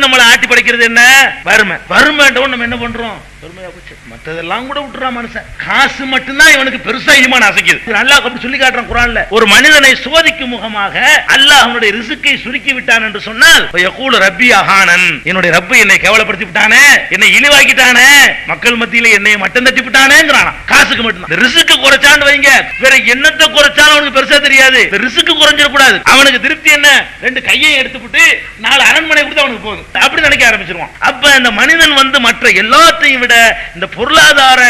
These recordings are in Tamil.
நம்மளை ஆட்டி படைக்கிறது என்ன? வறுமை. வறுமை நம்ம என்ன பண்றோம்? வறுமையா போச்சு. மற்றதெல்லாம் கூட விட்டுறா மனுஷன். காசு மட்டும்தான் இவனுக்கு பெருசா ஈமான் அசைக்குது. அல்லாஹ் அப்படி சொல்லி காட்டுறான் குர்ஆன்ல. ஒரு மனிதனை சோதிக்கும் முகமாக அல்லாஹ் அவனுடைய ரிஸ்கை சுருக்கி விட்டான் என்று சொன்னால் யகூல் ரப்பி அஹானன், என்னுடைய ரப்பு என்னை கேவலப்படுத்தி விட்டானே, என்னை இழிவாக்கிட்டானே, மக்கள் மத்தியில என்னை மட்டம் தட்டி விட்டானேங்கறானா. காசுக்கு மட்டும் ரிஸ்க் குறைச்சான்னு வைங்க, வேற என்னத்தை குறைச்சாலும் அவனுக்கு பெருசா தெரியாது. ரிஸ்க் குறைஞ்சிட கூடாது. அவனுக்கு திருப்தி என்ன? ரெண்டு கையை எடுத்துவிட்டு 4 அரண்மனை கொடுத்து அவனுக்கு போதும் அப்படி நினைக்க ஆரம்பிச்சிருவான். அப்ப இந்த மனிதன் மற்ற எல்லாத்தையும் விட இந்த பொருளாதார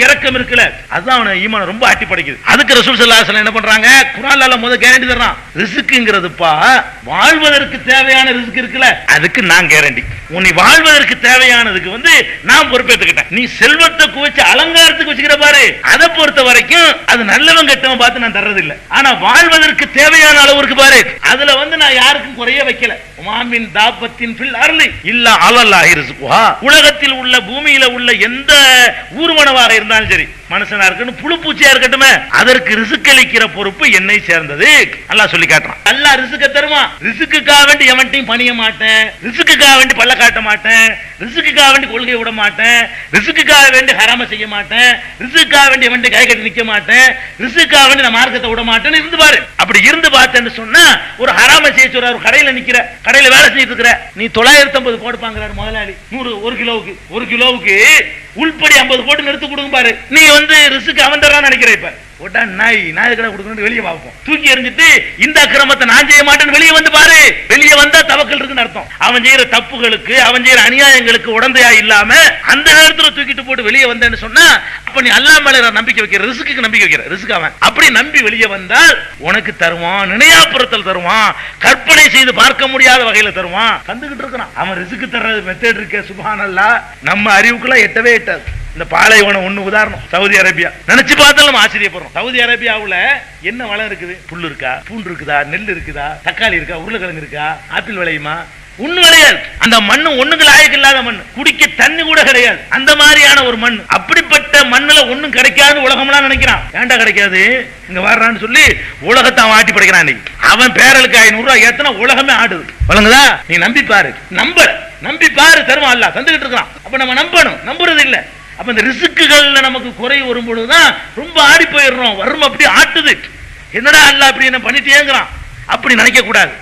இறக்கம் இருக்குல்ல, அதுதான் அவனை ஈமான் ரொம்ப ஆட்டி படைக்குது. அதுக்கு ரசூல் ஸல்லல்லாஹு அலைஹி வஸல்லம் என்ன பண்றாங்க? குர்ஆன்ல முதல்ல கேரண்டி தர்றான். ரிஸ்க்ங்கிறதுப்பா வாழ்வதற்கு தேவையான ரிஸ்க் இருக்குல்ல, அதுக்கு நான் கேரண்டி. உன்னை வாழ்வதற்கு தேவையானதுக்கு நான் பொறுப்பேற்றுக்கிட்டேன். நீ செல்வத்தை குவிச்சு அலங்காரத்துக்கு வச்சுக்கிற பாரு, அதை பொறுத்த வரைக்கும் அது நல்லவன் கெட்டவன் பார்த்து நான் தர்றது இல்லை. ஆனா வாழ்வதற்கு தேவையான அளவு இருக்கு பாரு, அதுல நான் யாருக்கும் குறைய வைக்கல. மாமின் தாபத்தின் ஃபில் அர்லி இல்லா அலல்லாஹி ரிஸ்குஹா. உலகத்தில் உள்ள பூமியில உள்ள எந்த ஊர்வனவாக இருந்தாலும் சரி, மனுஷனா இருக்கட்டும் புழு பூச்சியா இருக்கட்டும், அதற்கு ரிஸ்க் அளிக்கிற பொறுப்பு என்னை சேர்ந்தது. அல்லாஹ் சொல்லி காட்டுறான். அல்லாஹ் ரிஸ்க் தருவான். ரிஸ்க்குக்காக வேண்டி எவன்டையும் பணிய மாட்டேன், ரிஸ்க்குக்காக வேண்டி பல்ல காட்ட மாட்டேன், ரிஸ்க்குக்காக வேண்டி கொள்கையை விட மாட்டேன், ரிஸ்க்குக்காக வேண்டி ஹராம செய்ய மாட்டேன், ரிஸ்க்குக்காக வேண்டி எவன்டை கை கட்டி நிக்க மாட்டேன், ரிஸ்க்குக்காக வேண்டி நான் மார்க்கத்தை விட மாட்டேன்னு இருந்து பாரு. அப்படி இருந்து பார்த்தேன்னு சொன்னா ஒரு ஹராம செய்ய சொல்ற, ஒரு கடையில நிக்கிற, கடையில வேலை செஞ்சிட்டு இருக்கிற, நீ 950 போடுப்பாங்கிறாரு முதலாளி. 100 ஒரு கிலோவுக்கு உள்படி 50 போட்டு நிறுத்து கொடுங்க பாரு. நீ ரிஸ்க் அவன் தரான்னு நினைக்கிற. இப்ப போட்டா நாய் கடை கொடுக்கணும் வெளியே பார்ப்போம். தூக்கி எறிஞ்சிட்டு இந்த அக்கிரமத்தை நான் செய்ய மாட்டேன்னு வெளியே வந்து பாரு. வெளியே வந்தா தவக்கல் இருக்குன்னு அர்த்தம். அவன் செய்யற தப்புகளுக்கு, அவன் செய்யற அநியாயங்களுக்கு உடந்தையா இல்லாம அந்த நேரத்தில் தூக்கிட்டு போட்டு வெளியே வந்தேன்னு சொன்னா, அப்ப நீ அல்லாஹ் மேல நம்பிக்கை வைக்கிற, ரிஸ்க்கு நம்பிக்கை வைக்கிற. ரிஸ்க் அவன் அப்படி நம்பி வெளியே வந்தால் உனக்கு தருவான், நினையாப்புறத்தில் தருவான், கற்பனை செய்து பார்க்க முடியாத வகையில தருவான். கண்டுகிட்டு இருக்கிறான் அவன். ரிஸ்க் தர்றது மெத்தட் இருக்க சுப்ஹானல்லாஹ், நம்ம அறிவுக்குள்ள எட்டவே எட்டாது. இந்த பாலைவனம் ஒண்ணு உதாரணம். சவுதி அரேபியா நினைச்சு பார்த்தாலும் ஆச்சரியப்படுறோம். சவுதி அரேபியாவுல என்ன வளம் இருக்குது? புல் இருக்கா, பூண்டு இருக்குதா, நெல் இருக்குதா, தக்காளி இருக்கா, உருளைக்கிழங்கு இருக்கா, ஆப்பிள் விளையுமா? ஒண்ணு கிடையாது. அந்த மண்ணு ஒண்ணுக்கு லாயக்கு இல்லாத மண், குடிக்க தண்ணி கூட கிடையாது. அந்த மாதிரியான ஒரு மண். அப்படிப்பட்ட மண்ணுல ஒண்ணும் கிடைக்காது உலகம்லாம் நினைக்கிறான். ஏண்டா கிடைக்காது இங்க வர்றான்னு சொல்லி உலகத்தை அவன் ஆட்டி படைக்கிறான். அவன் பேரலுக்கு 500 ரூபாய் ஏத்தனா உலகமே ஆடுது. வழங்குதா? நீ நம்பி பாரு. நம்பி பாரு, தருவான் அல்லாஹ் தந்துகிட்டு இருக்கான். அப்ப நம்ம நம்பணும், நம்புறது இல்ல. அப்ப இந்த ரிஸ்க்குகள்ல நமக்கு குறை வரும்பொழுதுதான் ரொம்ப ஆடி போயிடுறோம். வரும் அப்படி ஆட்டுது. என்னடா அல்லாஹ் அப்படி என்ன பண்ணிட்டேங்கிறான், அப்படி நினைக்க கூடாது.